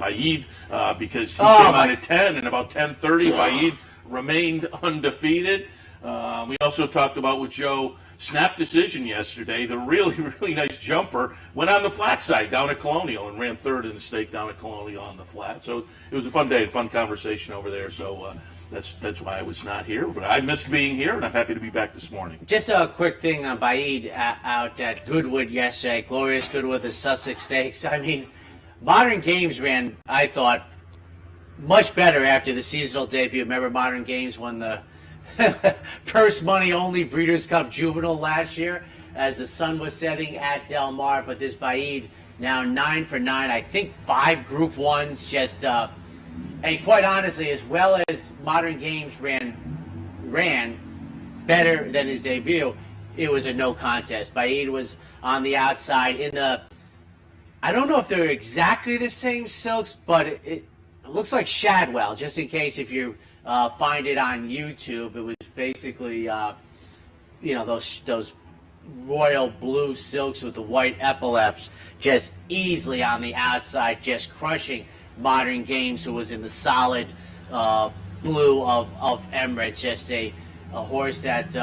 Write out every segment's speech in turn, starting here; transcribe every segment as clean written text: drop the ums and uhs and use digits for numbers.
Baaeed because he came on at 10, and about 10:30, Baaeed remained undefeated. We also talked about with Joe snap decision yesterday. The really, really nice jumper went on the flat side down at Colonial and ran third in the stake down at Colonial on the flat. So it was a fun day, fun conversation over there. So that's why I was not here. But I missed being here, and I'm happy to be back this morning. Just a quick thing on Baaeed out at Goodwood yesterday. Glorious Goodwood, the Sussex Stakes. I mean, Modern Games ran, I thought, much better after the seasonal debut. Remember, Modern Games won the purse money only Breeders' Cup Juvenile last year as the sun was setting at Del Mar. But this Baaeed now 9 for 9. I think 5 Group 1s. Just and quite honestly, as well as Modern Games ran better than his debut, it was a no contest. Baaeed was on the outside in the. I don't know if they're exactly the same silks, but it looks like Shadwell. Just in case if you find it on YouTube, it was basically those royal blue silks with the white epaulets, just easily on the outside, just crushing Modern Games, who was in the solid blue of Emirates. Just a horse that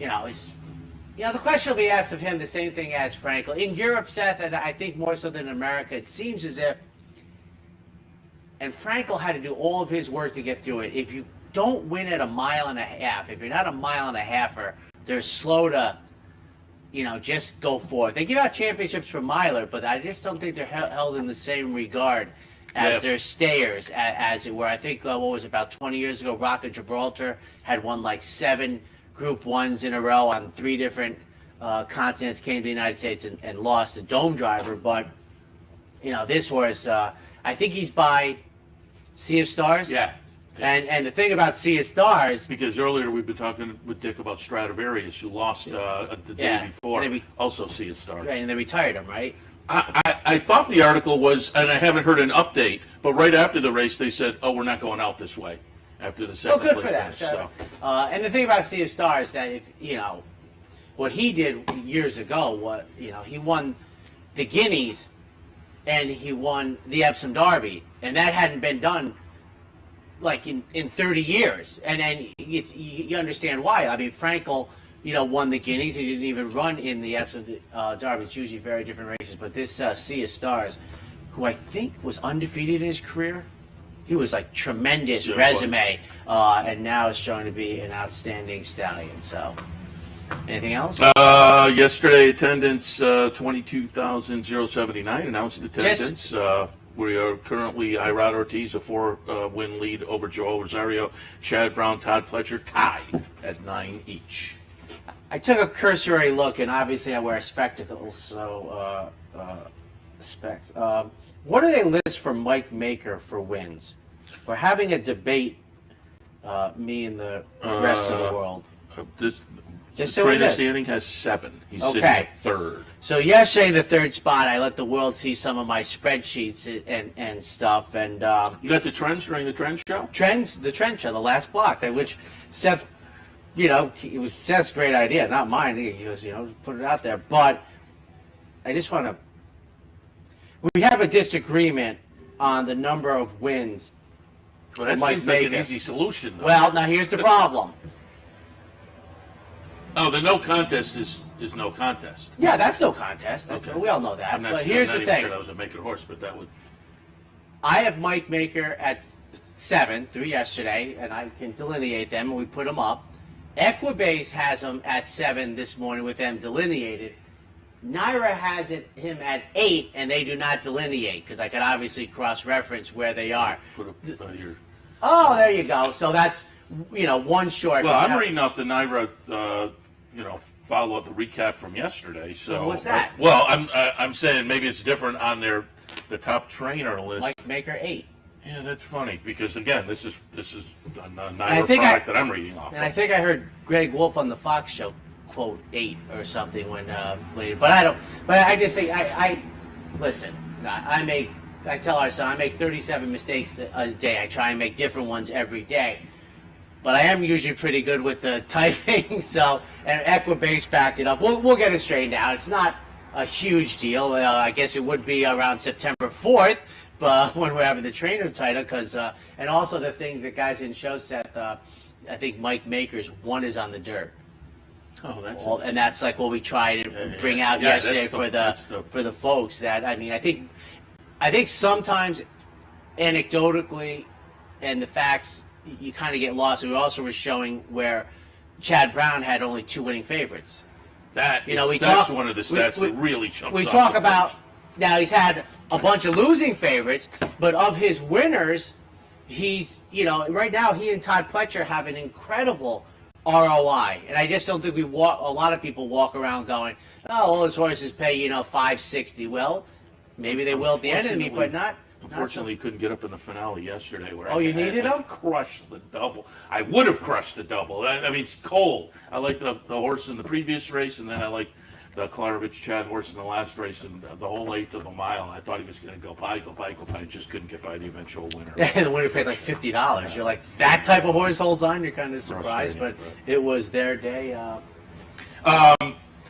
is. The question will be asked of him, the same thing as Frankel. In Europe, Seth, and I think more so than in America, it seems as if, and Frankel had to do all of his work to get through it. If you don't win at a mile and a half, if you're not a mile and a halfer, they're slow to, just go forth. They give out championships for miler, but I just don't think they're held in the same regard as their stayers, as it were. I think, about 20 years ago, Rock of Gibraltar had won like 7 Group 1s in a row on 3 different continents, came to the United States and lost a dome driver. But, this horse, I think he's by Sea of Stars. Yeah. And the thing about Sea of Stars, because earlier we've been talking with Dick about Stradivarius, who lost the day before, also Sea of Stars. Right, and they retired him, right? I thought the article was, and I haven't heard an update, but right after the race they said, we're not going out this way after the second good place for that. finish, so. And the thing about Sea of Stars, that if, what he did years ago, he won the Guineas and he won the Epsom Derby, and that hadn't been done like in 30 years. And then you understand why. I mean, Frankel, won the Guineas. He didn't even run in the Epsom Derby. It's usually very different races. But this Sea of Stars, who I think was undefeated in his career, he was like tremendous resume, and now is showing to be an outstanding stallion. So, anything else? Yesterday attendance 22,079 announced attendance. We are currently Irad Ortiz, a 4-win lead over Joel Rosario. Chad Brown, Todd Pletcher tied at 9 each. I took a cursory look, and obviously I wear spectacles, so specs. What do they list for Mike Maker for wins? We're having a debate, me and the rest of the world. The trainer standing has 7. He's sitting at 3rd. So yesterday, the 3rd spot, I let the world see some of my spreadsheets and stuff. And you got the trends during the trend show? The trend show, the last block, which Seth, it was Seth's great idea, not mine. He goes, put it out there. But I just want to. We have a disagreement on the number of wins. Well, that seems like an easy solution, though. Well, now here's the problem. The no contest is no contest. Yeah, that's no contest. We all know that. But here's the thing. Sure that was a Maker horse, but that would. I have Mike Maker at 7 through yesterday, and I can delineate them, and we put them up. Equibase has them at 7 this morning with them delineated. Naira has him at 8, and they do not delineate, because I could obviously cross-reference where they are. Oh, there you go. So that's, one short. Well, I'm reading out the Naira, follow up the recap from yesterday. So what's that? Well, I'm saying maybe it's different on the top trainer list. Mike Maker 8. Yeah, that's funny because again, this is a Naira product that I'm reading off. And I think I heard Greg Wolf on the Fox show quote 8 or something when later. But I don't. But I just say I listen. I tell our son I make 37 mistakes a day. I try and make different ones every day. But I am usually pretty good with the typing, and Equibase backed it up. We'll get it straightened out. It's not a huge deal. I guess it would be around September 4th, but when we're having the trainer title, because and also the thing that guys didn't show, Seth, I think Mike Makers, one is on the dirt. Oh, that's And that's like what we tried to bring out yesterday for the folks. That I mean, I think sometimes anecdotally and the facts you kind of get lost. We also were showing where Chad Brown had only 2 winning favorites. That's one of the stats that really jumps. We talk about now he's had a bunch of losing favorites, but of his winners, he's right now he and Todd Pletcher have an incredible ROI, and I just don't think a lot of people walk around going, "Oh, all his horses pay $560." Well, maybe they will at the end of the meet, but not. Unfortunately, he couldn't get up in the finale yesterday. Where you needed him? Crushed the double. I would have crushed the double. I mean, it's cold. I liked the horse in the previous race, and then I liked the Klarovich Chad horse in the last race, and the whole 1/8 of a mile. I thought he was going to go by. Just couldn't get by the eventual winner. And the winner paid like $50. You're like, that type of horse holds on. You're kind of surprised, but it was their day.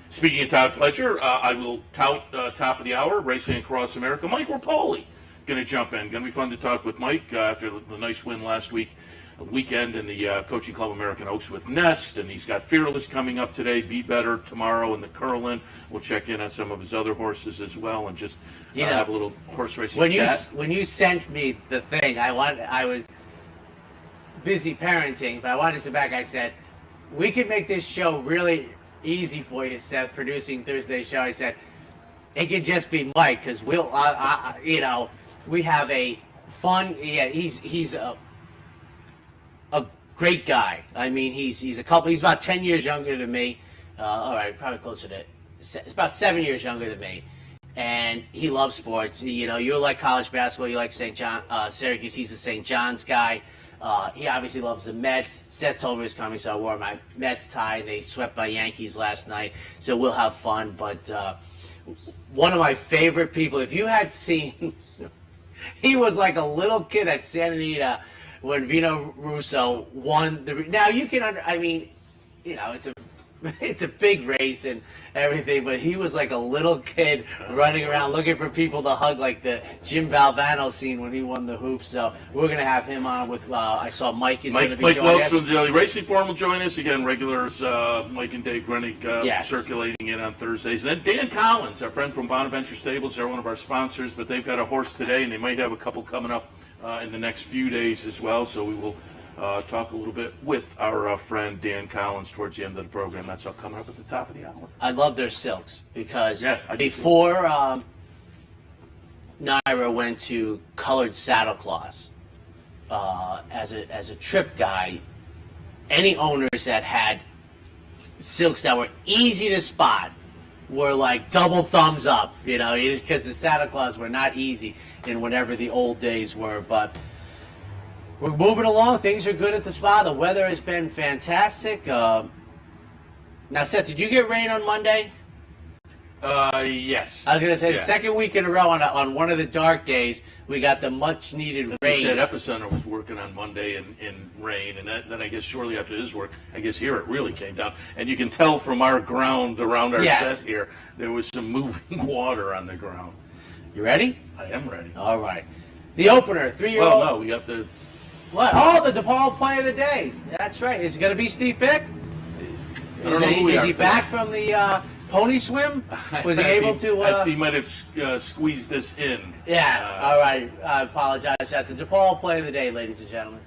Speaking of Todd Pletcher, I will tout top of the hour, Racing Across America. Mike Rapoli going to jump in. Going to be fun to talk with Mike after the nice win last weekend in the Coaching Club American Oaks with Nest, and he's got Fearless coming up today, Be Better tomorrow in the Curlin. We'll check in on some of his other horses as well, and just have a little horse racing chat. When you sent me the thing, I was busy parenting, but I wanted to sit back. I said, we could make this show really easy for you, Seth, producing Thursday's show. I said, it could just be Mike, because we'll, we have a fun. Yeah, he's a great guy. I mean, he's about 10 years younger than me. All right, probably closer to. It's about 7 years younger than me, and he loves sports. You like college basketball. You like St. John, Syracuse. He's a St. John's guy. He obviously loves the Mets. Seth told me he was coming, so I wore my Mets tie. They swept my Yankees last night, so we'll have fun. But one of my favorite people, if you had seen, he was like a little kid at Santa Anita when Vino Russo won the. Now you can, it's a big race and everything, but he was like a little kid running around looking for people to hug, like the Jim Valvano scene when he won the hoop. So we're gonna have him on with. I saw Mike is going to be Mike joining Welch us. from the Daily Racing Forum will join us again. Regulars Mike and Dave Grenick circulating in on Thursdays. And then Dan Collins, our friend from Bonaventure Stables, they're one of our sponsors, but they've got a horse today, and they might have a couple coming up in the next few days as well. So we will talk a little bit with our friend Dan Collins towards the end of the program. That's all coming up at the top of the hour. I love their silks because before Naira went to colored saddle cloths as a trip guy, any owners that had silks that were easy to spot were like double thumbs up, because the saddle cloths were not easy in whatever the old days were. But we're moving along. Things are good at the spa. The weather has been fantastic. Now, Seth, did you get rain on Monday? Yes. I was going to say the second week in a row on one of the dark days, we got the much-needed rain. That Epicenter was working on Monday in rain, and then I guess shortly after his work, I guess here it really came down. And you can tell from our ground around our set here, there was some moving water on the ground. You ready? I am ready. All right. The opener, 3-year-old. Well, no, we have to. What? Oh, the DePaul play of the day. That's right. Is it going to be Steve Pick? Is he back from the pony swim? Was he able to? He might have squeezed this in. Yeah. All right. I apologize. At the DePaul play of the day, ladies and gentlemen.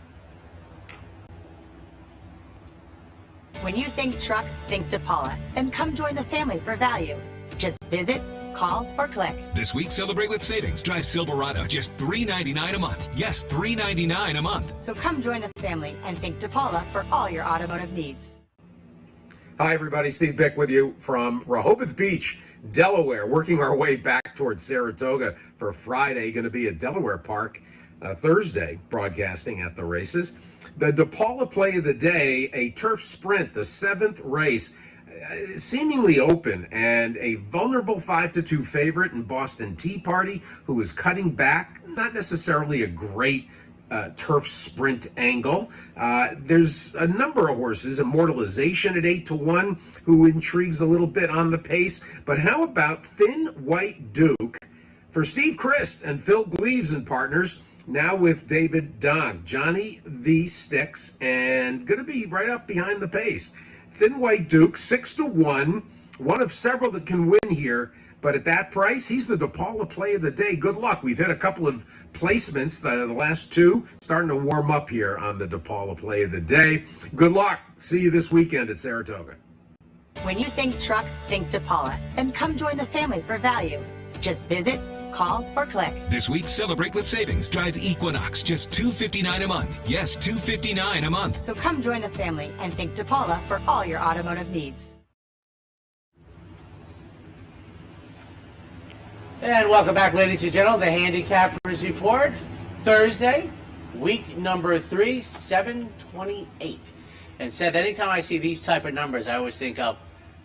When you think trucks, think DePaula. Then come join the family for value. Just visit, call, or click. This week, celebrate with savings. Drive Silverado, just $3.99 a month. Yes, $3.99 a month. So come join the family and think DePaula for all your automotive needs. Hi, everybody. Steve Bick with you from Rehoboth Beach, Delaware, working our way back towards Saratoga for Friday. Going to be at Delaware Park Thursday, broadcasting at the races. The DePaula play of the day, a turf sprint, the 7th race, seemingly open, and a vulnerable 5-2 favorite in Boston Tea Party, who is cutting back. Not necessarily a great turf sprint angle. There's a number of horses, Immortalization at 8-1, who intrigues a little bit on the pace. But how about Thin White Duke for Steve Christ and Phil Gleaves and partners, now with David Dog, Johnny V. Sticks, and going to be right up behind the pace. Thin White Duke, 6-1, one of several that can win here. But at that price, he's the DePaula play of the day. Good luck. We've hit a couple of placements, the last two, starting to warm up here on the DePaula play of the day. Good luck. See you this weekend at Saratoga. When you think trucks, think DePaula. Then come join the family for value. Just visit, call, or click. This week, celebrate with savings. Drive Equinox, just $259 a month. Yes, $259 a month. So come join the family and think DePaula for all your automotive needs. And welcome back, ladies and gentlemen, the Handicappers Report. Thursday, week number 3, 7/28. And Seth, anytime I see these type of numbers, I always think of,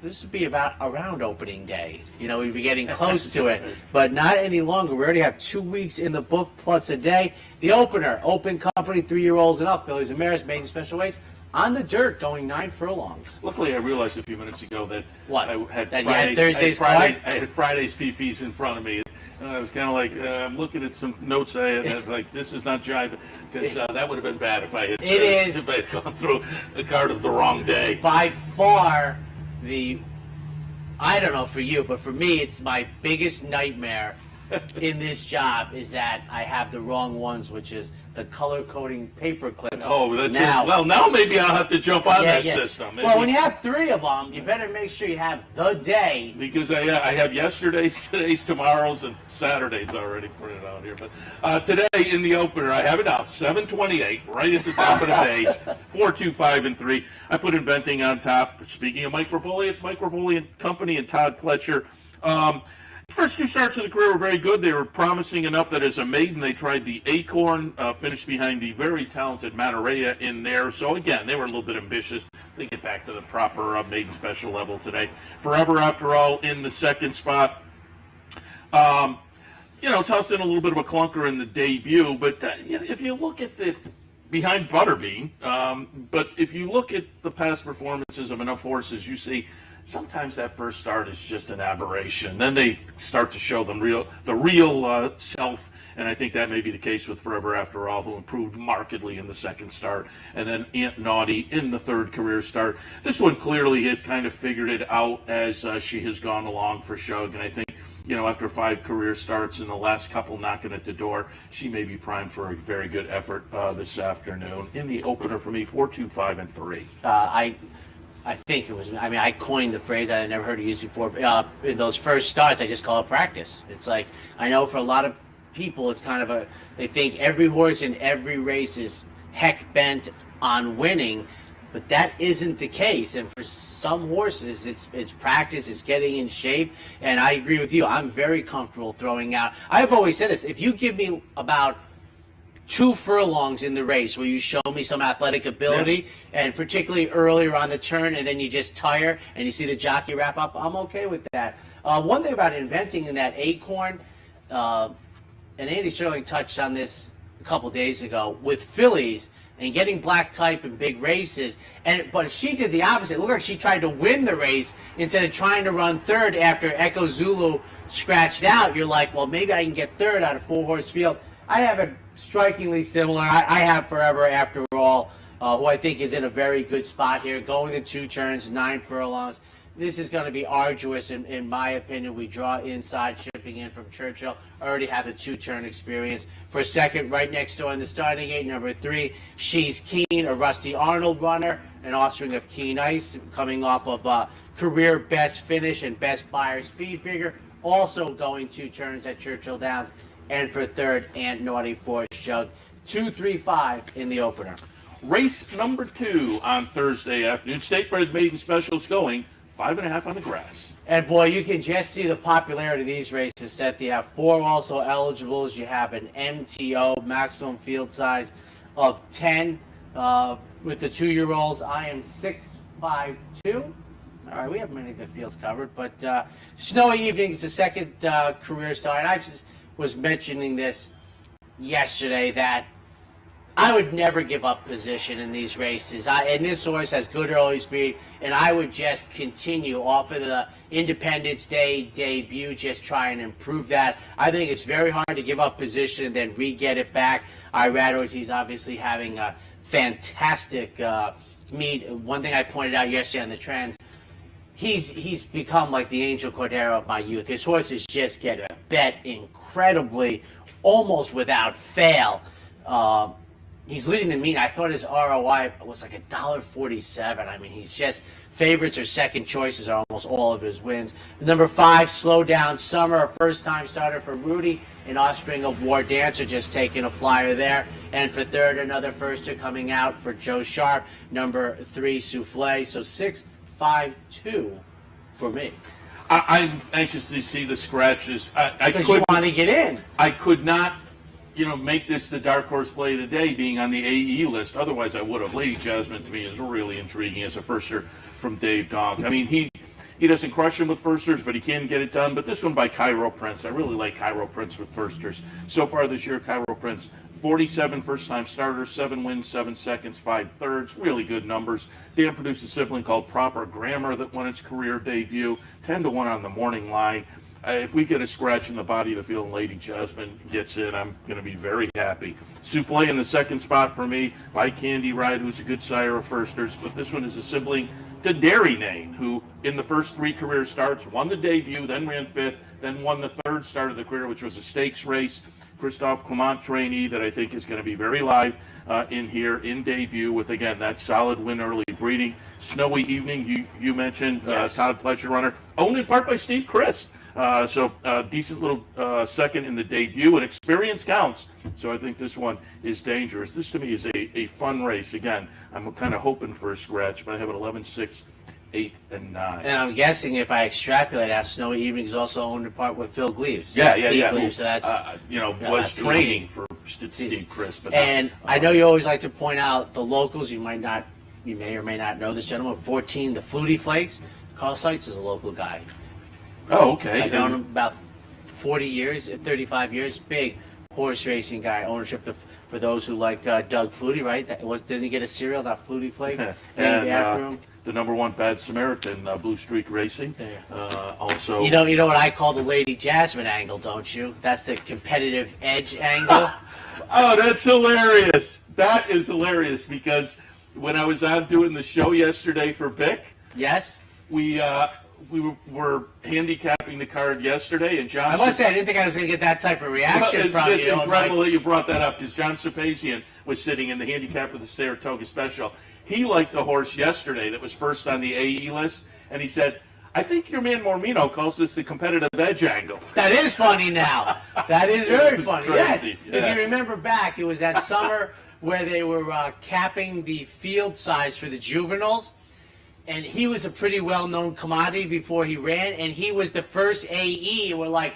this would be about around opening day. You know, we'd be getting close to it, but not any longer. We already have 2 weeks in the book plus a day. The opener, open company, 3-year-olds and up, fillies and mares, maiden special weights, on the dirt, going 9 furlongs. Luckily, I realized a few minutes ago that What? I had That you had Friday's, Thursday's I card? had Friday's PPs in front of me. And I was kind of like, I'm looking at some notes I had, like, this is not jive, because that would have been bad if I had, if I had gone through the card of the wrong day. By far, I don't know for you, but for me, it's my biggest nightmare in this job is that I have the wrong ones, which is the color coding paper clips. Oh, that's now, it. Well, now maybe I'll have to jump on that system. Maybe. Well, when you have 3 of them, you better make sure you have the day. Because I have yesterday's, today's, tomorrow's, and Saturday's already printed out here. But today in the opener, I have it out, 728, right at the top of the page, 4, 2, 5, and 3. I put Inventing on top. Speaking of Mike Rapoli, it's Mike Rapoli and Company and Todd Pletcher. First 2 starts of the career were very good. They were promising enough that as a maiden, they tried the Acorn, finished behind the very talented Matarea in there. So again, they were a little bit ambitious. They get back to the proper maiden special level today. Forever After All in the second spot. Tossed in a little bit of a clunker in the debut, but if you look at the behind Butterbean, but if you look at the past performances of enough horses, you see sometimes that first start is just an aberration. Then they start to show them the real self, and I think that may be the case with Forever After All, who improved markedly in the second start, and then Aunt Naughty in the third career start. This one clearly has kind of figured it out as she has gone along for Shug, and I think, after 5 career starts and the last couple knocking at the door, she may be primed for a very good effort this afternoon. In the opener for me, 4, 2, 5, and 3. I think it was, I coined the phrase I had never heard it used before. In those first starts, I just call it practice. It's like, I know for a lot of people, it's kind of they think every horse in every race is heck bent on winning, but that isn't the case. And for some horses, it's practice, it's getting in shape. And I agree with you. I'm very comfortable throwing out. I've always said this, if you give me about 2 furlongs in the race where you show me some athletic ability, and particularly earlier on the turn, and then you just tire and you see the jockey wrap up, I'm okay with that. One thing about Inventing in that Acorn, and Andy Sterling touched on this a couple days ago, with fillies and getting black type in big races, but she did the opposite. It looked like she tried to win the race instead of trying to run third after Echo Zulu scratched out. You're like, well, maybe I can get third out of 4-horse field. I have a strikingly similar. I have Forever After All, who I think is in a very good spot here, going the 2 turns, 9 furlongs. This is going to be arduous, in my opinion. We draw inside, shipping in from Churchill. Already have a 2-turn experience. For second, right next door in the starting gate, number 3, She's Keen, a Rusty Arnold runner, an offspring of Keen Ice, coming off of a career best finish and best buyer speed figure. Also going 2 turns at Churchill Downs. And for third, Aunt Naughty for Shug. 2, 3, 5 in the opener. Race number 2 on Thursday afternoon. State bred maiden specials going 5.5 on the grass. And boy, you can just see the popularity of these races. Seth, you have 4 also eligibles. You have an MTO, maximum field size of 10. With the 2-year-olds, I am 6'5'2". All right, we have many of the fields covered, but Snowy Evening is the second career start. And I just was mentioning this yesterday that I would never give up position in these races. And this horse has good early speed, and I would just continue off of the Independence Day debut, just try and improve that. I think it's very hard to give up position and then re-get it back. Irad Ortiz obviously having a fantastic meet. One thing I pointed out yesterday on the trends, he's become like the Angel Cordero of my youth. His horses just get bet incredibly, almost without fail. He's leading the meet. I thought his ROI was like $1.47. I mean, he's just favorites or second choices are almost all of his wins. Number 5, Slow Down Summer, a first-time starter for Rudy, an offspring of War Dancer, just taking a flyer there. And for third, another firster coming out for Joe Sharp. Number 3, Souffle. So 6, 5, 2 for me. I'm anxious to see the scratches. Because you want to get in. I could not, make this the dark horse play of the day, being on the AE list. Otherwise, I would have. Lady Jasmine, to me, is really intriguing as a firster from Dave Donk. I mean, he doesn't crush him with firsters, but he can get it done. But this one by Cairo Prince, I really like Cairo Prince with firsters. So far this year, Cairo Prince, 47 first-time starters, 7 wins, 7 seconds, 5 thirds. Really good numbers. Dan produced a sibling called Proper Grammar that won its career debut, 10-1 on the morning line. If we get a scratch in the body of the field and Lady Jasmine gets in, I'm going to be very happy. Souffle in the second spot for me by Candy Ride, who's a good sire of firsters. But this one is a sibling to Dairy Nane, who in the first 3 career starts won the debut, then ran 5th, then won the 3rd start of the career, which was a stakes race. Christophe Clement trainee that I think is going to be very live in here in debut with, again, that solid win early breeding. Snowy Evening, you mentioned, yes. Todd Pletcher runner, owned in part by Steve Christ. So decent little second in the debut, and experience counts. So I think this one is dangerous. This to me is a fun race. Again, I'm kind of hoping for a scratch, but I have an 11, 6, 8, and 9. And I'm guessing if I extrapolate out, Snowy Evening is also owned in part with Phil Gleaves. Yeah. Gleaves, so that's, was training for Steve Christ. But and I know you always like to point out the locals. You may or may not know this gentleman. 14, the Flutie Flakes. Carl Seitz is a local guy. Oh, okay. I've known him about 40 years, 35 years. Big horse racing guy. Ownership for those who like Doug Flutie, right? Didn't he get a cereal, that Flutie Flakes? Named after him. The number 1 Bad Samaritan, Blue Streak Racing. Also, you know what I call the Lady Jasmine angle, don't you? That's the competitive edge angle. Oh, that's hilarious. That is hilarious because when I was out doing the show yesterday for Bick, yes, we were handicapping the card yesterday, and John. I must say, I didn't think I was going to get that type of reaction from you. It's incredible that you brought that up because John Sapazian was sitting in the handicap for the Saratoga Special. He liked a horse yesterday that was first on the AE list, and he said, I think your man Mormino calls this the competitive edge angle. That is funny now. That is very funny. Crazy. Yes. Yeah. If you remember back, it was that summer where they were capping the field size for the juveniles. And he was a pretty well-known commodity before he ran, and he was the first AE. And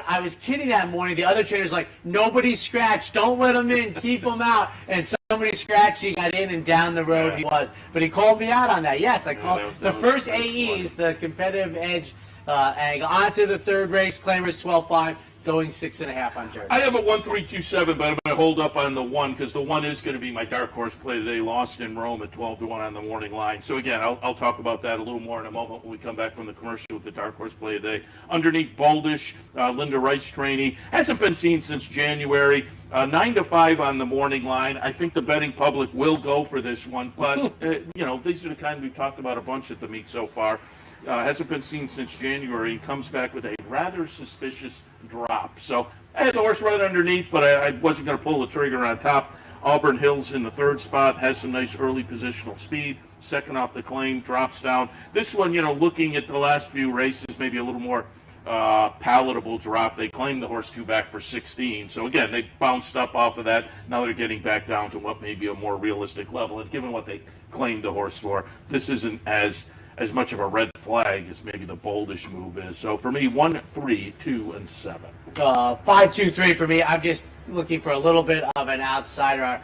I was kidding that morning. The other trainer's like, nobody scratched. Don't let him in. Keep him out. And somebody scratched. He got in, and down the road he was. But he called me out on that. Yes, I called the first AE is the competitive edge angle. On to the third race. Claimers 12-5. Going 6.5 on Jersey. I have a 1-3-2-7, but I'm going to hold up on the 1 because the 1 is going to be my dark horse play today. Lost in Rome at 12-1 on the morning line. So again, I'll talk about that a little more in a moment when we come back from the commercial with the dark horse play today. Underneath Boldish, Linda Rice trainee, hasn't been seen since January. 9-5 on the morning line. I think the betting public will go for this one, but these are the kind we've talked about a bunch at the meet so far. Hasn't been seen since January. He comes back with a rather suspicious drop. So I had the horse right underneath, but I wasn't going to pull the trigger on top. Auburn Hills in the 3rd spot, has some nice early positional speed. Second off the claim, drops down. This one, looking at the last few races, maybe a little more palatable drop. They claimed the horse 2 back for 16. So again, they bounced up off of that. Now they're getting back down to what may be a more realistic level. And given what they claimed the horse for, this isn't as much of a red flag as maybe the Boldish move is. So for me, 1, 3, 2, and 7. 5, 2, 3 for me. I'm just looking for a little bit of an outsider.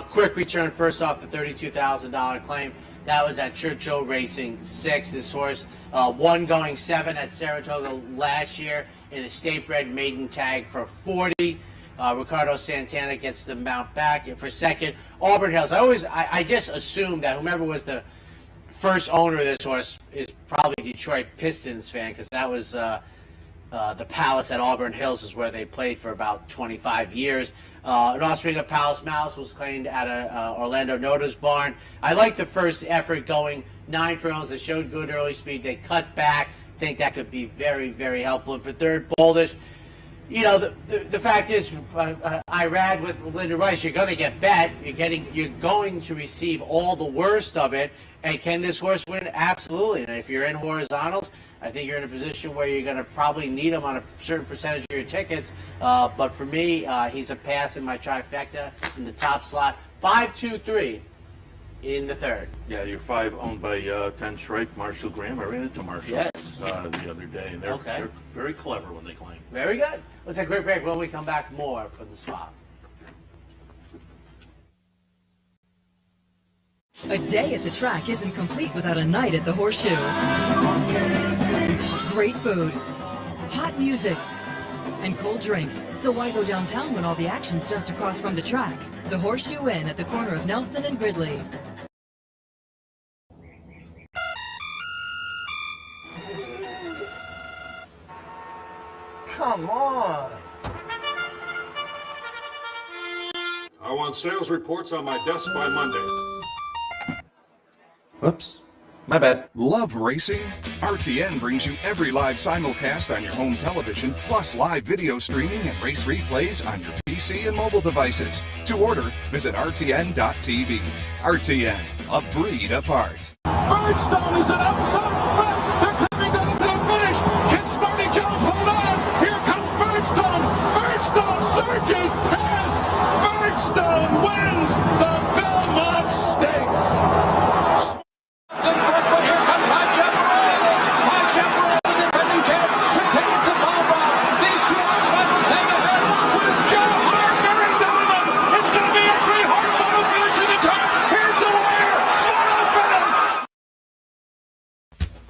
Quick return first off the $32,000 claim. That was at Churchill Racing 6. This horse, 1 going 7 at Saratoga last year in a state bred maiden tag for 40. Ricardo Santana gets the mount back for second. Auburn Hills. I just assume that whomever was the first owner of this horse is probably Detroit Pistons fan, because that was the Palace at Auburn Hills is where they played for about 25 years. An offspring of Palace Mouse was claimed at a Orlando Nota's barn. I like the first effort going 9 furlongs. They showed good early speed. They cut back. I think that could be very, very helpful. And for third, Boldish. You know, the fact is, Irad with Linda Rice, you're going to get bet. You're going to receive all the worst of it. And can this horse win? Absolutely. And if you're in horizontals, I think you're in a position where you're going to probably need him on a certain percentage of your tickets. But for me, he's a pass in my trifecta in the top slot. 5, 2, 3 in the third. Yeah, your 5 owned by 10 Strike, Marshall Graham. I ran into Marshall the other day, and they're very clever when they claim. Very good. We'll take a quick break. When we come back, more from the spot. A day at the track isn't complete without a night at the Horseshoe. Great food, hot music, and cold drinks. So why go downtown when all the action's just across from the track? The Horseshoe Inn at the corner of Nelson and Gridley. Come on. I want sales reports on my desk by Monday. Oops. My bad. Love racing? RTN brings you every live simulcast on your home television, plus live video streaming and race replays on your PC and mobile devices. To order, visit RTN.tv. RTN, a breed apart. Birdstone is an outside front. They're coming down to the finish. Can Smarty Jones hold on? Here comes Birdstone. Birdstone surges past. Birdstone wins the Belmont Stakes.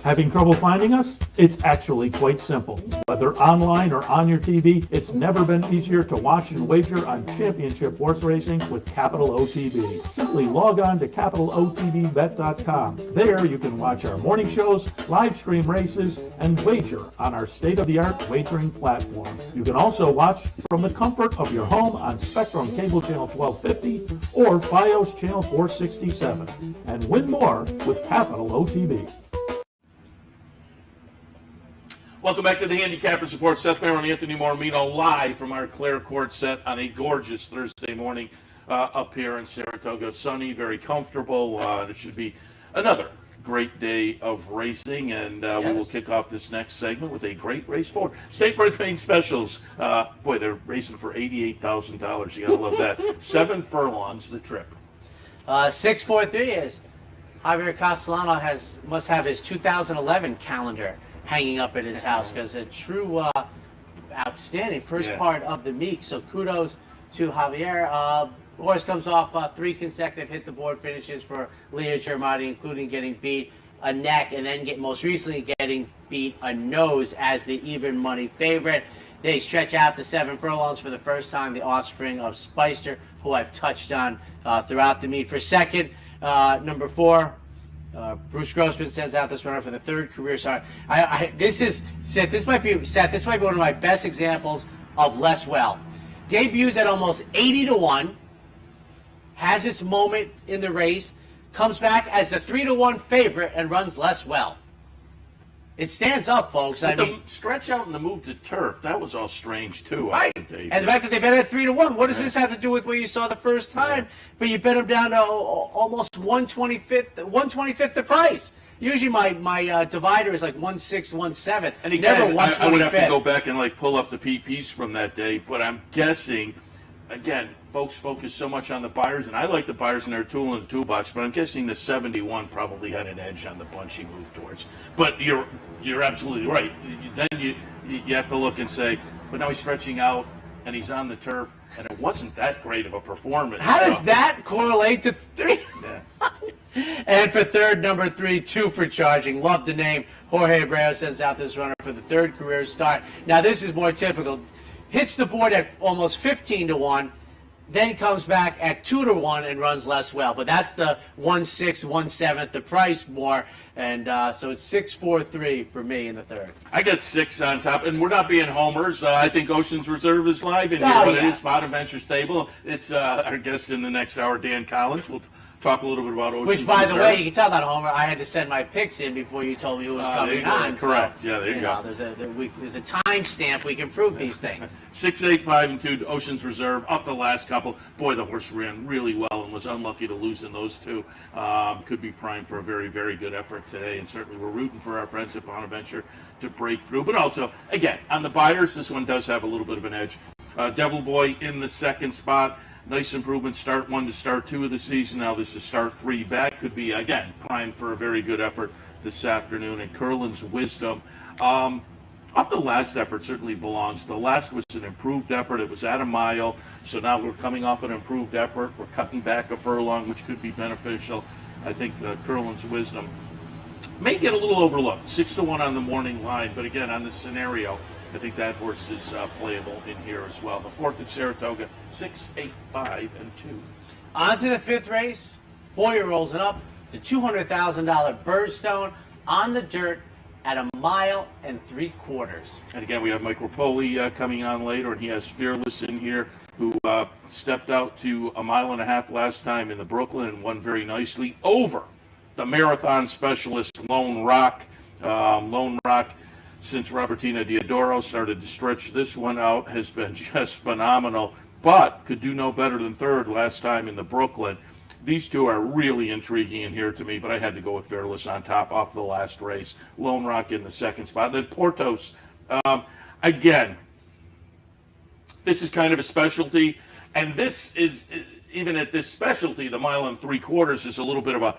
Having trouble finding us? It's actually quite simple. Whether online or on your TV, it's never been easier to watch and wager on championship horse racing with Capital OTB. Simply log on to CapitalOTBBet.com. There you can watch our morning shows, live stream races, and wager on our state-of-the-art wagering platform. You can also watch from the comfort of your home on Spectrum Cable Channel 1250 or Fios Channel 467, and win more with Capital OTB. Welcome back to the Handicappers Report. Seth, Merrow, and Anthony Mormino live from our Clare Court set on a gorgeous Thursday morning up here in Saratoga. Sunny, very comfortable. It should be another great day of racing, and we will kick off this next segment with a great race for State Birthday Specials. Boy, they're racing for $88,000. You gotta love that. 7 furlongs the trip. 643 is Javier Castellano must have his 2011 calendar hanging up at his house, because a true outstanding first part of the meet. So kudos to Javier. Horse comes off 3 consecutive hit the board finishes for Leo Germati, including getting beat a neck and then most recently getting beat a nose as the even money favorite. They stretch out to 7 furlongs for the first time, the offspring of Spicer, who I've touched on throughout the meet. For second, number 4, Bruce Grossman sends out this runner for the 3rd career start. This might be one of my best examples of less well. Debuts at almost 80-1, has its moment in the race, comes back as the 3-1 favorite and runs less well. It stands up, folks. The stretch out and the move to turf, that was all strange too. Right. And the fact that they bet at 3-1, what does this have to do with what you saw the first time? But you bet them down to almost 1/25th the price. Usually my divider is like 1/6, 1/7. And again, never 1/25. I would have to go back and pull up the PPs from that day, but I'm guessing, again, folks focus so much on the buyers, and I like the buyers and their tool in the toolbox, but I'm guessing the 71 probably had an edge on the bunch he moved towards. But you're absolutely right. Then you have to look and say, but now he's stretching out and he's on the turf, and it wasn't that great of a performance. How does that correlate to 3? And for third, number 3, 2 for charging. Love the name. Jorge Abreu sends out this runner for the 3rd career start. Now this is more typical. hits the board at almost 15-1, then comes back at 2-1 and runs less well. But that's the 1/6, 1/7 the price more, and so it's 6-4-3 for me in the third. I got 6 on top, and we're not being homers. I think Ocean's Reserve is live in here, Oh, but yeah. it is Bonaventure Stable. It's our guest in the next hour, Dan Collins. We'll talk a little bit about Ocean's Which, by the Reserve. way, you can tell that Homer. I had to send my picks in before you told me who was There coming you go. on. Correct. So, Yeah, there you go. There's a time stamp. We can prove these things. 6, 8, 5, and 2, Ocean's Reserve. Off the last couple, boy, the horse ran really well and was unlucky to lose in those two. Could be primed for a very, very good effort today, and certainly we're rooting for our friends at Bonaventure to break through. But also, again, on the buyers, this one does have a little bit of an edge. Devil Boy in the second spot. Nice improvement, start 1 to start 2 of the season. Now this is start 3 back. Could be, again, primed for a very good effort this afternoon. And Curlin's Wisdom, off the last effort, certainly belongs. The last was an improved effort. It was at a mile. So now we're coming off an improved effort. We're cutting back a furlong, which could be beneficial. I think Curlin's Wisdom may get a little overlooked. 6-1 on the morning line. But again, on this scenario, I think that horse is playable in here as well. The fourth at Saratoga, 6, 8, 5, and 2. On to the fifth race. Boyer rolls it up. The $200,000 Birdstone on the dirt at 1 mile and 3/4. And again, we have Mike Rapoli coming on later, and he has Fearless in here, who stepped out to 1.5 miles last time in the Brooklyn and won very nicely over the marathon specialist Lone Rock. Lone Rock, since Robertina Diodoro started to stretch this one out, has been just phenomenal, but could do no better than third last time in the Brooklyn. These two are really intriguing in here to me, but I had to go with Fearless on top off the last race. Lone Rock in the second spot. Then Portos, again, this is kind of a specialty, and this is, even at this specialty, the 1 3/4 is a little bit of a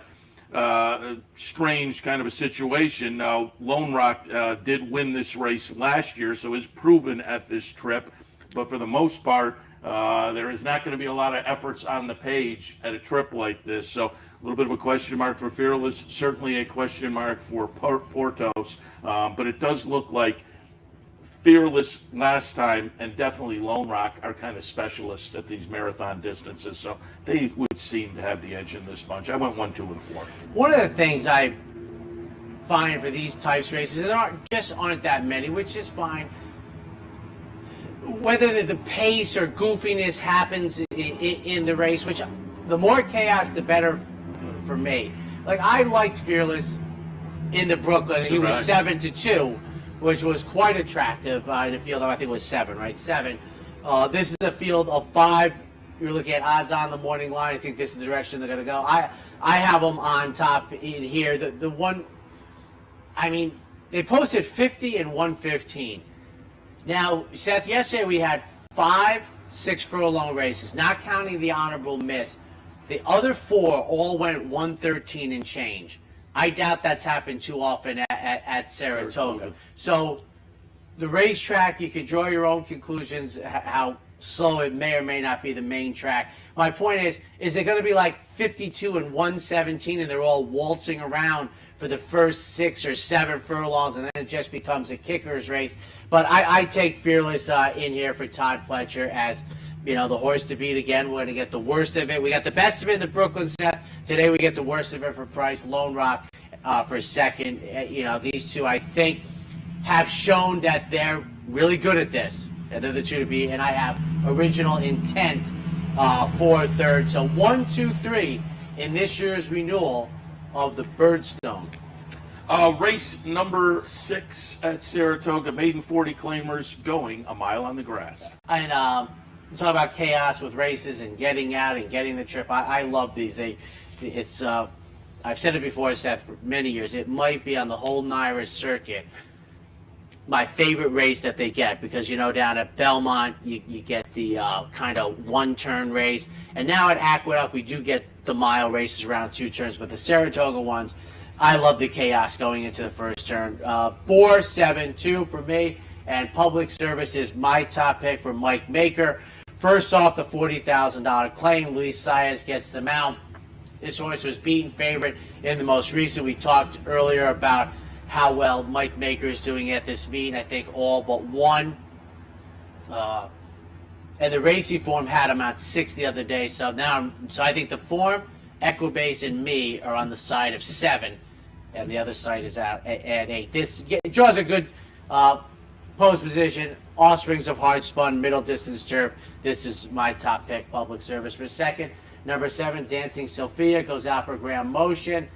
strange kind of a situation. Now, Lone Rock did win this race last year, so is proven at this trip. But for the most part, there is not going to be a lot of efforts on the page at a trip like this. So a little bit of a question mark for Fearless, certainly a question mark for Portos. But it does look like Fearless last time and definitely Lone Rock are kind of specialists at these marathon distances. So they would seem to have the edge in this bunch. I went 1, 2, and 4. One of the things I find for these types of races, there aren't that many, which is fine. Whether the pace or goofiness happens in the race, which the more chaos, the better for me. Like, I liked Fearless in the Brooklyn. He was 7-2, which was quite attractive in a field of, I think it was 7, right? 7. This is a field of 5. You're looking at odds on the morning line. I think this is the direction they're going to go. I have them on top in here. The one, I mean, they posted 50 and 115. Now, Seth, yesterday we had 5 6-furlong races, not counting the honorable miss. The other 4 all went 113 and change. I doubt that's happened too often at Saratoga. So the racetrack, you can draw your own conclusions how slow it may or may not be the main track. My point is it going to be like 52 and 117 and they're all waltzing around for the first 6 or 7 furlongs, and then it just becomes a kicker's race? But I take Fearless in here for Todd Pletcher as, you know, the horse to beat again. We're going to get the worst of it. We got the best of it in the Brooklyn set. Today we get the worst of it for Price. Lone Rock for second. You know, these two, I think, have shown that they're really good at this. And they're the two to beat. And I have Original Intent for third. So 1, 2, 3 in this year's renewal of the Birdstone. Race number 6 at Saratoga, maiden 40 claimers going 1 mile on the grass. And talk about chaos with races and getting out and getting the trip. I love these. I've said it before, Seth, for many years. It might be on the whole Naira circuit my favorite race that they get, because, you know, down at Belmont you get the kind of one-turn race, and now at Aqueduct we do get the mile races around 2 turns, but the Saratoga ones, I love the chaos going into the first turn. 4, 7, 2 for me, and Public Service is my top pick for Mike Maker. First off, the $40,000 claim. Luis Saez gets the mount. This horse was beaten favorite in the most recent. We talked earlier about how well Mike Maker is doing at this meet. I think all but one And the racing form had him at 6 the other day. So I think the form, Equibase, and me are on the side of 7, and the other side is out at 8. This draws a good pose position. All strings of hard spun, middle distance turf. This is my top pick. Public service for second. Number 7, Dancing Sophia, goes out for ground motion.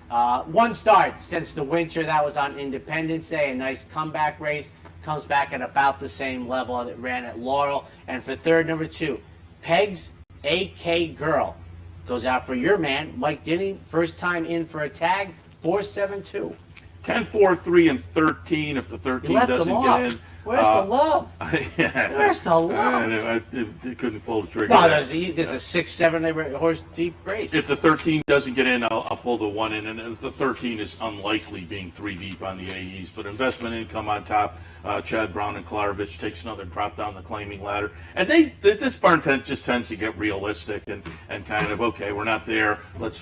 1 start since the winter. That was on Independence Day. A nice comeback race. Comes back at about the same level that ran at Laurel. And for third, number 2, Pegs AK Girl, goes out for your man, Mike Denny. First time in for a tag, 4-7-2. 10, 4, 3, and 13. If the 13 doesn't get in. Where's the love? Yeah. Where's the love? I couldn't pull the trigger. No, there's a 6-7 horse deep race. If the 13 doesn't get in, I'll pull the 1 in, and the 13 is unlikely being 3 deep on the AEs. But investment income on top. Chad Brown and Klarovich takes another drop down the claiming ladder, and this barn just tends to get realistic and kind of, okay, we're not there. Let's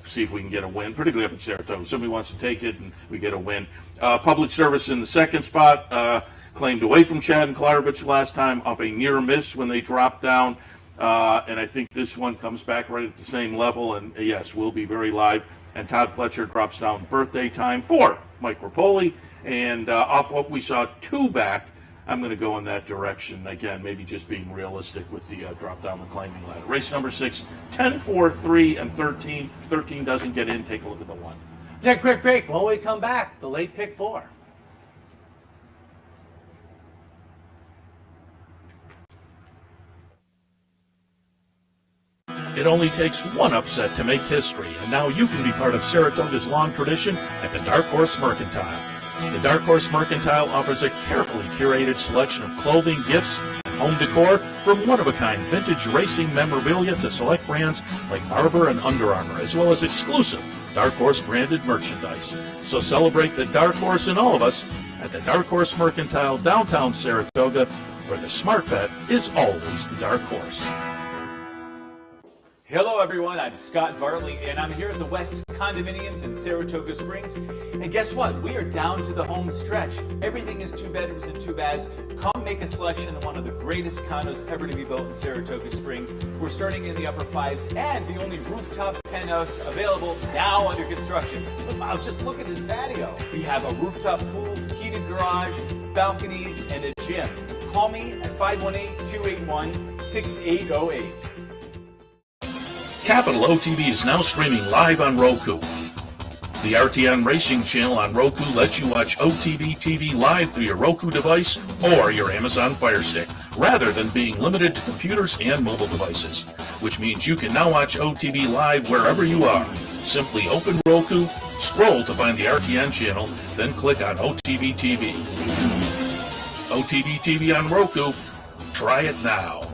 see if we can get a win, particularly up in Saratoga. Somebody wants to take it, and we get a win. Public service in the second spot. Claimed away from Chad and Klarovich last time off a near miss when they dropped down. And I think this one comes back right at the same level. And yes, we'll be very live. And Todd Pletcher drops down birthday time for Mike Rapoli. And off what we saw 2 back, I'm going to go in that direction. Again, maybe just being realistic with the drop down the claiming ladder. Race number 6, 10, 4, 3, and 13. 13 doesn't get in. Take a look at the 1. Yeah, quick break. When we come back, the late pick 4. It only takes one upset to make history, and now you can be part of Saratoga's long tradition at the Dark Horse Mercantile. The Dark Horse Mercantile offers a carefully curated selection of clothing, gifts, and home decor, from one-of-a-kind vintage racing memorabilia to select brands like Barber and Under Armour, as well as exclusive Dark Horse branded merchandise. So celebrate the Dark Horse in all of us at the Dark Horse Mercantile, downtown Saratoga, where the smart bet is always the Dark Horse. Hello everyone, I'm Scott Varley and I'm here at the West Condominiums in Saratoga Springs. And guess what? We are down to the home stretch. Everything is 2 bedrooms and 2 baths. Come make a selection of one of the greatest condos ever to be built in Saratoga Springs. We're starting in the upper 5s and the only rooftop penthouse available now under construction. Wow, just look at this patio. We have a rooftop pool, heated garage, balconies, and a gym. Call me at 518-281-6808. Capital OTB is now streaming live on Roku. The RTN Racing channel on Roku lets you watch OTB TV live through your Roku device or your Amazon Fire Stick, rather than being limited to computers and mobile devices, which means you can now watch OTB live wherever you are. Simply open Roku, scroll to find the RTN channel, then click on OTB TV. OTB TV on Roku. Try it now.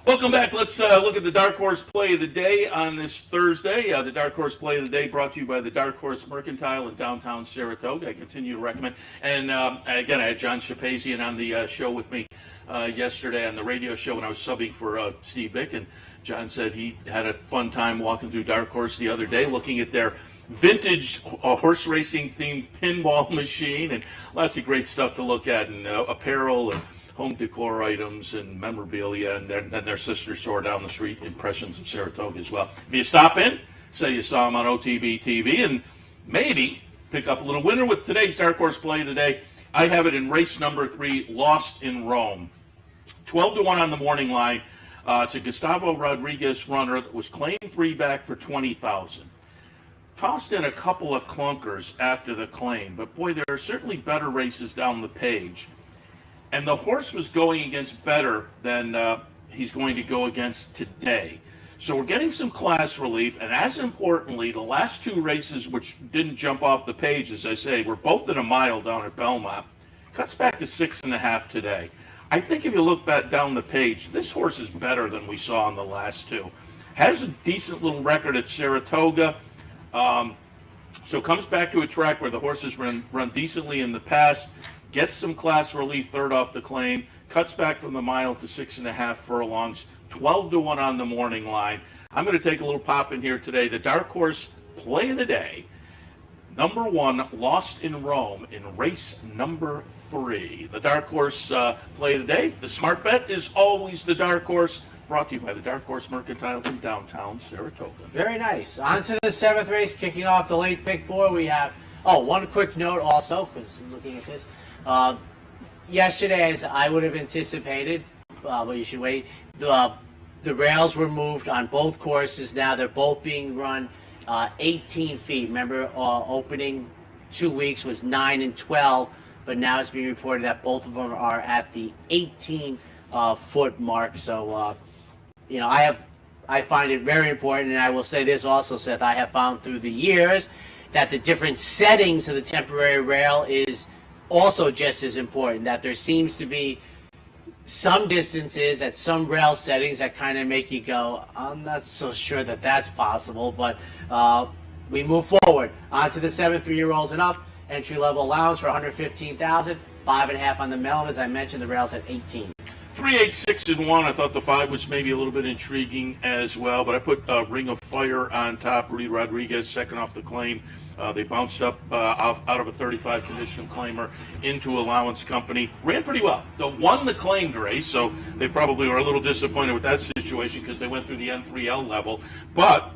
Welcome back. Let's look at the Dark Horse Play of the Day on this Thursday. The Dark Horse Play of the Day brought to you by the Dark Horse Mercantile in downtown Saratoga. I continue to recommend. And again, I had John Shapazian on the show with me yesterday on the radio show when I was subbing for Steve Bick. And John said he had a fun time walking through Dark Horse the other day, looking at their vintage horse racing themed pinball machine, and lots of great stuff to look at, and apparel and home decor items and memorabilia, and then their sister store down the street, Impressions of Saratoga, as well. If you stop in, say you saw them on OTB TV, and maybe pick up a little winner with today's Dark Horse Play of the Day. I have it in race number 3, Lost in Rome. 12-1 on the morning line. It's a Gustavo Rodriguez runner that was claimed 3 back for $20,000. Tossed in a couple of clunkers after the claim, but boy, there are certainly better races down the page. And the horse was going against better than he's going to go against today. So we're getting some class relief, and as importantly, the last 2 races, which didn't jump off the page, as I say, were both at a mile down at Belmont. Cuts back to 6.5 today. I think if you look back down the page, this horse is better than we saw in the last two. Has a decent little record at Saratoga. So comes back to a track where the horses run decently in the past, gets some class relief third off the claim, cuts back from the mile to 6.5 furlongs, 12-1 on the morning line. I'm going to take a little pop in here today. The dark horse play of the day, number 1, Lost in Rome in race number 3. The dark horse play of the day. The smart bet is always the dark horse. Brought to you by the Dark Horse Mercantile in downtown Saratoga. Very nice. On to the 7th race, kicking off the late pick 4. We have, one quick note also, because looking at this. Yesterday, as I would have anticipated, but you should wait, the rails were moved on both courses. Now they're both being run 18 feet. Remember, opening 2 weeks was 9 and 12, but now it's being reported that both of them are at the 18-foot mark. So, I find it very important, and I will say this also, Seth, I have found through the years that the different settings of the temporary rail is also just as important, that there seems to be some distances at some rail settings that kind of make you go, I'm not so sure that that's possible, but we move forward. On to the 7 3-year-olds and up. Entry-level allowance for $115,000, 5.5 on the melon. As I mentioned, the rail's at 18. 3, 8, 6, and 1. I thought the 5 was maybe a little bit intriguing as well, but I put Ring of Fire on top. Rudy Rodriguez second off the claim. They bounced up out of a 35 conditional claimer into allowance company. Ran pretty well. They won the claimed race, so they probably were a little disappointed with that situation because they went through the N3L level, but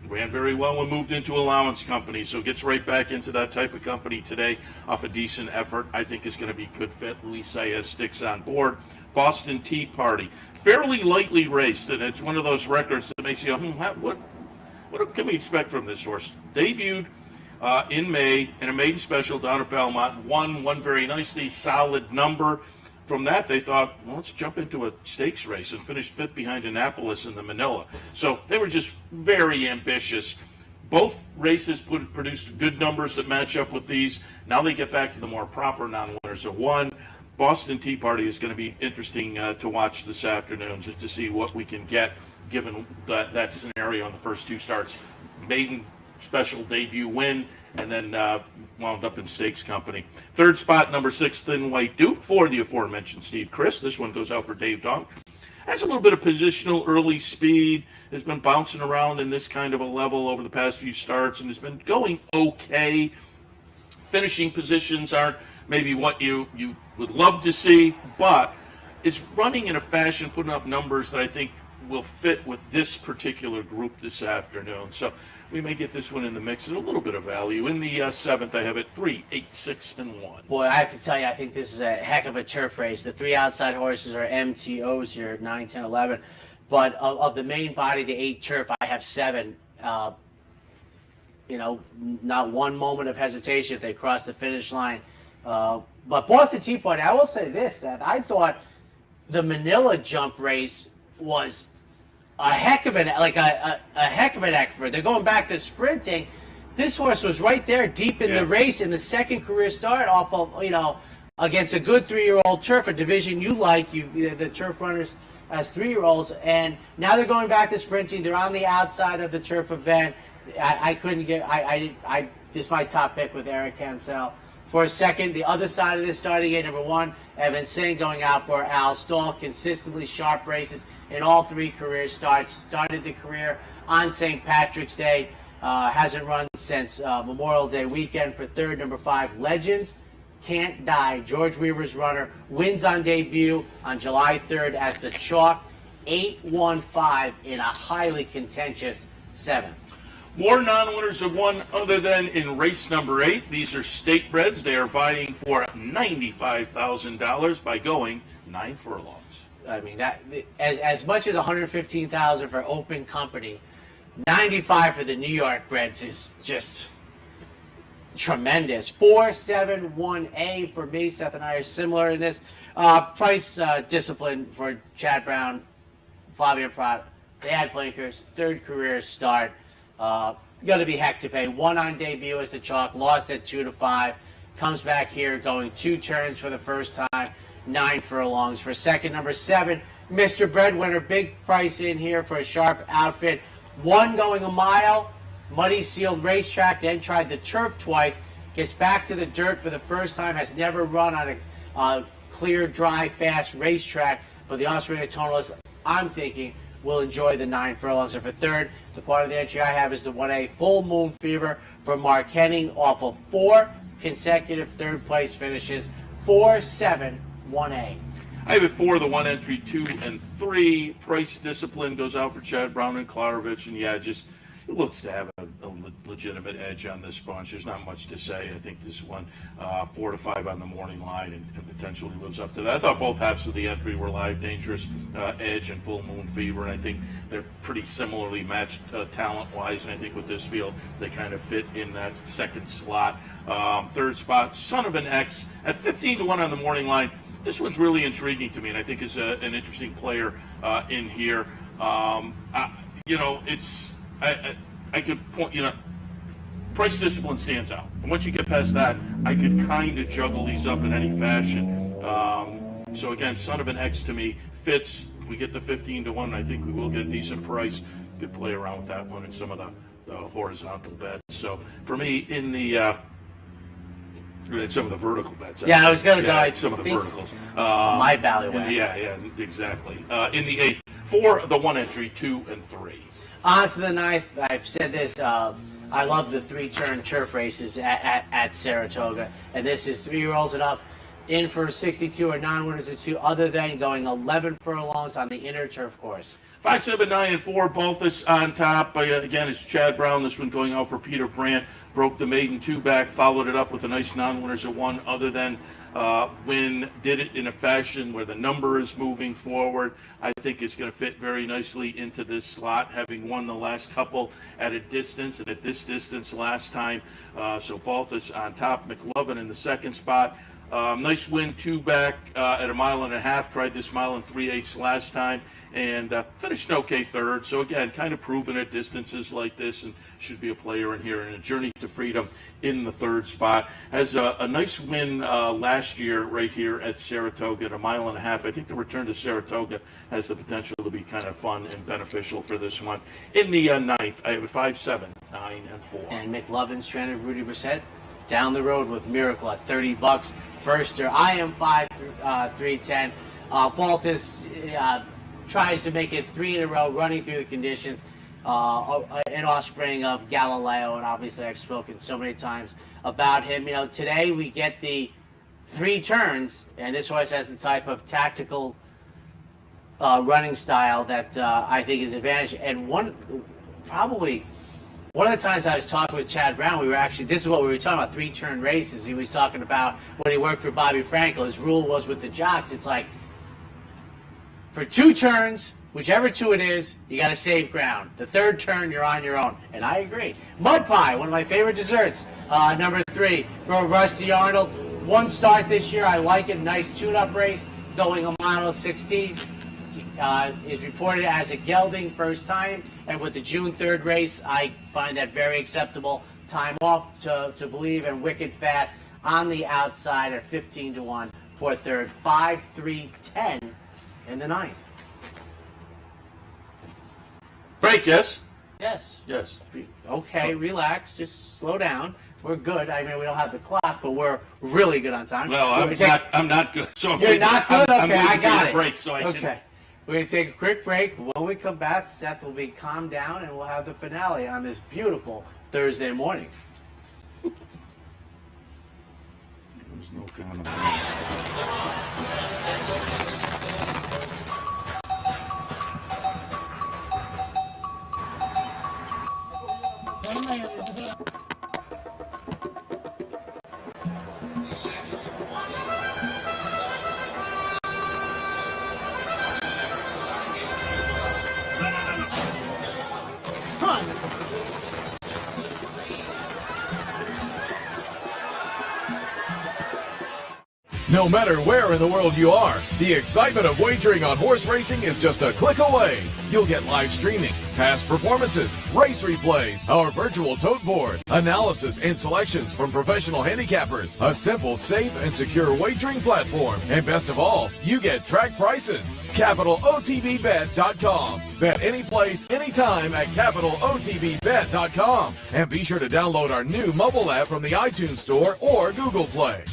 ran very well when moved into allowance company, so gets right back into that type of company today off a decent effort. I think is going to be a good fit. Luis Saez sticks on board. Boston Tea Party, fairly lightly raced, and it's one of those records that makes you go, what can we expect from this horse? Debuted in May in a maiden special down at Belmont, won very nicely, solid number. From that, they thought, well, let's jump into a stakes race, and finished 5th behind Annapolis in the Manila. So they were just very ambitious. Both races produced good numbers that match up with these. Now they get back to the more proper non-winners of 1. Boston Tea Party is going to be interesting to watch this afternoon, just to see what we can get given that scenario on the first 2 starts. Maiden special debut win, and then wound up in stakes company. 3rd spot, number 6, Thin White Duke, for the aforementioned Steve Chris. This one goes out for Dave Donk. Has a little bit of positional early speed, has been bouncing around in this kind of a level over the past few starts, and has been going okay. Finishing positions aren't maybe what you would love to see, but is running in a fashion, putting up numbers that I think will fit with this particular group this afternoon. So we may get this one in the mix and a little bit of value. In the 7th, I have it 3, 8, 6, and 1. Boy, I have to tell you, I think this is a heck of a turf race. The 3 outside horses are MTOs here, 9, 10, 11. But of the main body, the 8 turf, I have 7. Not one moment of hesitation if they cross the finish line. But Boston Tea Party, I will say this, Seth. I thought the Manila jump race was a heck of an effort. They're going back to sprinting. This horse was right there deep in the race in the second career start off of, against a good 3-year-old turf, a division you like, the turf runners as 3-year-olds, and now they're going back to sprinting. They're on the outside of the turf event. This is my top pick with Eric Cancel. For a second, the other side of this starting gate, number 1, Evan Singh going out for Al Stahl. Consistently sharp races in all 3 career starts. Started the career on St. Patrick's Day. Hasn't run since Memorial Day weekend. For 3rd, number 5, Legends Can't Die. George Weaver's runner wins on debut on July 3rd at the Chalk. 8-1-5 in a highly contentious 7th. More non-winners of 1 other than in race number 8. These are state breds. They are vying for $95,000 by going 9 furlongs. I mean, that as much as $115,000 for open company, 95 for the New York breds is just tremendous. 4-7-1-A for me. Seth and I are similar in this. Price discipline for Chad Brown, Flavia Prat. They had blinkers. 3rd career start. Going to be heck to pay. 1 on debut as the Chalk, lost at 2-5. Comes back here going 2 turns for the first time. 9 furlongs. For second, number 7, Mr. Breadwinner. Big price in here for a sharp outfit. 1 going a mile, muddy sealed racetrack, then tried the turf twice. Gets back to the dirt for the first time, has never run on a clear, dry, fast racetrack. But the Australian tonalist, I'm thinking, will enjoy the 9 furlongs. And for third, the part of the entry I have is the 1A Full Moon Fever for Mark Henning off of 4 consecutive third place finishes. 4, 7, 1A. I have it 4, the 1 entry, 2 and 3. Price discipline goes out for Chad Brown and Klarovich, and it looks to have a legitimate edge on this bunch. There's not much to say. I think this one, 4 to 5 on the morning line, and potentially lives up to that. I thought both halves of the entry were live, dangerous, edge and Full Moon Fever, and I think they're pretty similarly matched talent-wise. And I think with this field, they kind of fit in that second slot. Third spot, Son of an X at 15 to 1 on the morning line. This one's really intriguing to me, and I think is an interesting player in here. I could point, price discipline stands out. And once you get past that, I could kind of juggle these up in any fashion. So again, Son of an X to me fits. If we get to 15 to 1, I think we will get a decent price. Could play around with that one in some of the horizontal bets. So for me, in the some of the vertical bets. Yeah, I was going to go. Some of the verticals. My ballywag. Yeah, exactly. In the 8th, 4, the 1 entry, 2 and 3. On to the 9th. I've said this. I love the 3-turn turf races at Saratoga. And this is 3-year-olds and up in for 62 or non-winners of 2, other than going 11 furlongs on the inner turf course. 5, 7, 9, and 4. Balthus on top. Again, it's Chad Brown. This one going out for Peter Brandt. Broke the maiden 2 back. Followed it up with a nice non-winners of 1, other than Win. Did it in a fashion where the number is moving forward. I think it's going to fit very nicely into this slot, having won the last couple at a distance and at this distance last time. So Balthus on top. McLovin in the second spot. Nice win 2 back at 1.5 miles. Tried this 1 3/8 last time and finished an okay third. So again, kind of proven at distances like this, and should be a player in here. And a Journey to Freedom in the third spot. Has a nice win last year right here at Saratoga at 1.5 miles. I think the return to Saratoga has the potential to be kind of fun and beneficial for this one. In the 9th, I have a 5, 7, 9, and 4. And McLovin stranded Rudy Brissett down the road with Miracle at $30. Firster, I am 5, 3, 10. Baltus tries to make it 3 in a row, running through the conditions. An offspring of Galileo, and obviously I've spoken so many times about him. Today we get the 3 turns, and this horse has the type of tactical running style that I think is advantage. And one of the times I was talking with Chad Brown, this is what we were talking about, 3-turn races. He was talking about when he worked for Bobby Frankel, his rule was with the jocks, it's like, for 2 turns, whichever 2 it is, you got to save ground. The 3rd turn, you're on your own. And I agree. Mud Pie, one of my favorite desserts. Number 3, for Rusty Arnold. 1 start this year. I like it. Nice tune-up race. Going 1 mile 16. Is reported as a gelding first time. And with the June 3rd race, I find that very acceptable. Time off to believe, and wicked fast on the outside at 15 to 1 for 3rd. 5, 3, 10 in the 9th. Break, yes? Yes. Yes. Okay, relax. Just slow down. We're good. I mean, we don't have the clock, but we're really good on time. Well, I'm not good. So you're not good? Okay, I got it. Break so I can... We're going to take a quick break. When we come back, Seth will be calmed down, and we'll have the finale on this beautiful Thursday morning. There's no comment. No matter where in the world you are, the excitement of wagering on horse racing is just a click away. You'll get live streaming, past performances, race replays, our virtual tote board, analysis and selections from professional handicappers, a simple, safe, and secure wagering platform, and best of all, you get track prices. CapitalOTBBet.com. Bet any place, anytime at CapitalOTBBet.com. And be sure to download our new mobile app from the iTunes Store or Google Play.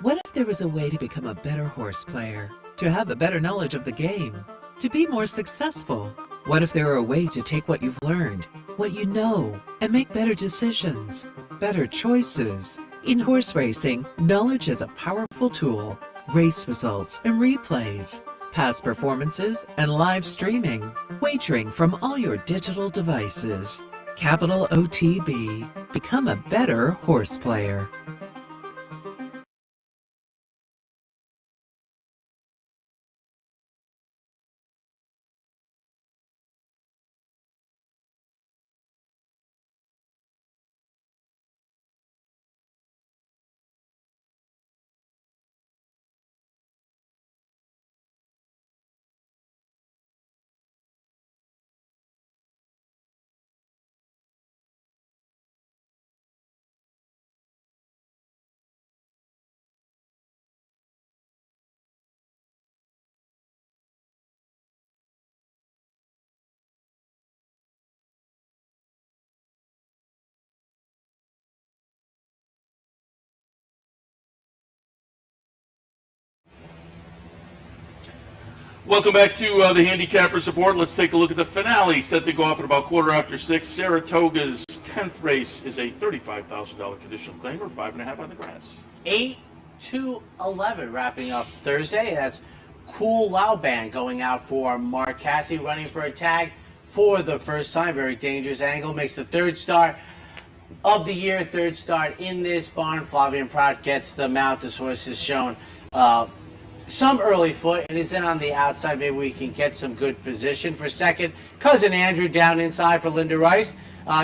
What if there was a way to become a better horse player, to have a better knowledge of the game, to be more successful? What if there were a way to take what you've learned, what you know, and make better decisions, better choices? In horse racing, knowledge is a powerful tool. Race results and replays, past performances and live streaming, wagering from all your digital devices. Capital OTB. Become a better horse player. Welcome back to the Handicappers Report. Let's take a look at the finale set to go off at about 6:15. Saratoga's 10th race is a $35,000 conditional claim, or 5.5 on the grass. 8-11 wrapping up Thursday. That's Cool Lao Band going out for Mark Cassie, running for a tag for the first time. Very dangerous angle. Makes the third start of the year, third start in this barn. Flavian Prat gets the mount. This horse is shown some early foot and is in on the outside. Maybe we can get some good position for second. Cousin Andrew down inside for Linda Rice.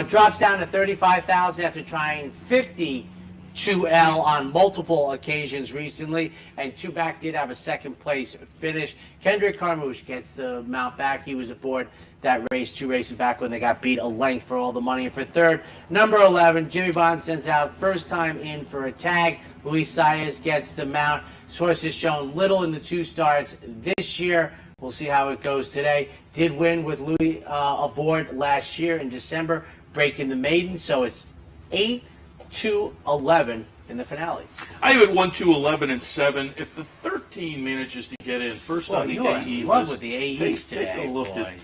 Drops down to 35,000 after trying 52L on multiple occasions recently. And Two Back did have a second place finish. Kendrick Carmouche gets the mount back. He was aboard that race 2 races back when they got beat a length for all the money. And for third, number 11, Jimmy Bond sends out first time in for a tag. Luis Saez gets the mount. This horse has shown little in the 2 starts this year. We'll see how it goes today. Did win with Louis aboard last year in December, breaking the maiden. So it's 8-11 in the finale. I have it 1-2-11 and 7. If the 13 manages to get in first on the AE love list, with the AEs today.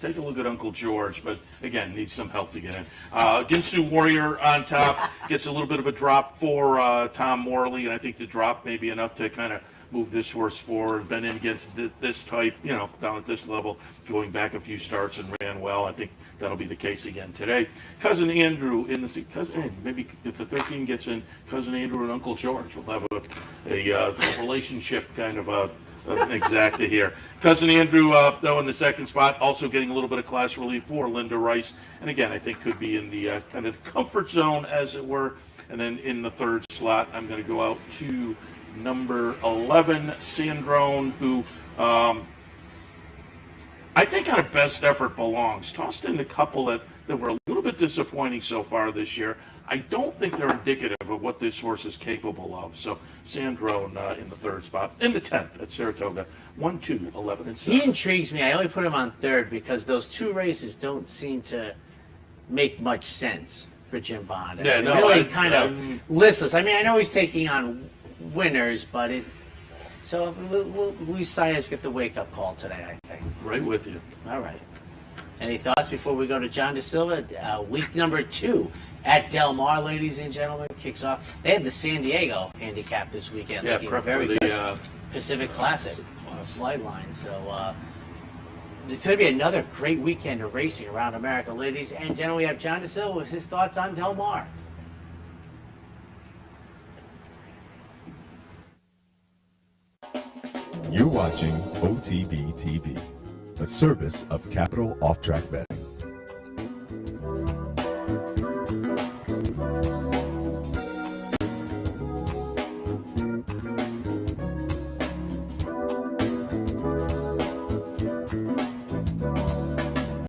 Take a look at Uncle George, but again, needs some help to get in. Ginsu Warrior on top gets a little bit of a drop for Tom Morley, and I think the drop may be enough to kind of move this horse forward. Been in against this type, down at this level, going back a few starts and ran well. I think that'll be the case again today. Cousin Andrew in the maybe if the 13 gets in, Cousin Andrew and Uncle George will have a relationship kind of an exacta here. Cousin Andrew, though, in the second spot, also getting a little bit of class relief for Linda Rice, and again, I think could be in the kind of comfort zone, as it were. And then in the third slot, I'm going to go out to number 11, Sandrone, who I think on a best effort belongs. Tossed in a couple that were a little bit disappointing so far this year. I don't think they're indicative of what this horse is capable of. So Sandrone in the third spot. In the 10th at Saratoga, 1-2-11 and 7. He intrigues me. I only put him on third because those 2 races don't seem to make much sense for Jim Bond. Yeah, really kind of listless. I mean, I know he's taking on winners, but so Luis Saez get the wake-up call today, I think. Right with you. All right. Any thoughts before we go to John DeSilva? Week number 2 at Del Mar, ladies and gentlemen, kicks off. They had the San Diego handicap this weekend. Yeah, looking very good. Pacific Classic flight line. So it's going to be another great weekend of racing around America. Ladies and gentlemen, we have John DeSilva with his thoughts on Del Mar. You're watching OTB TV, a service of Capital Off Track Bet.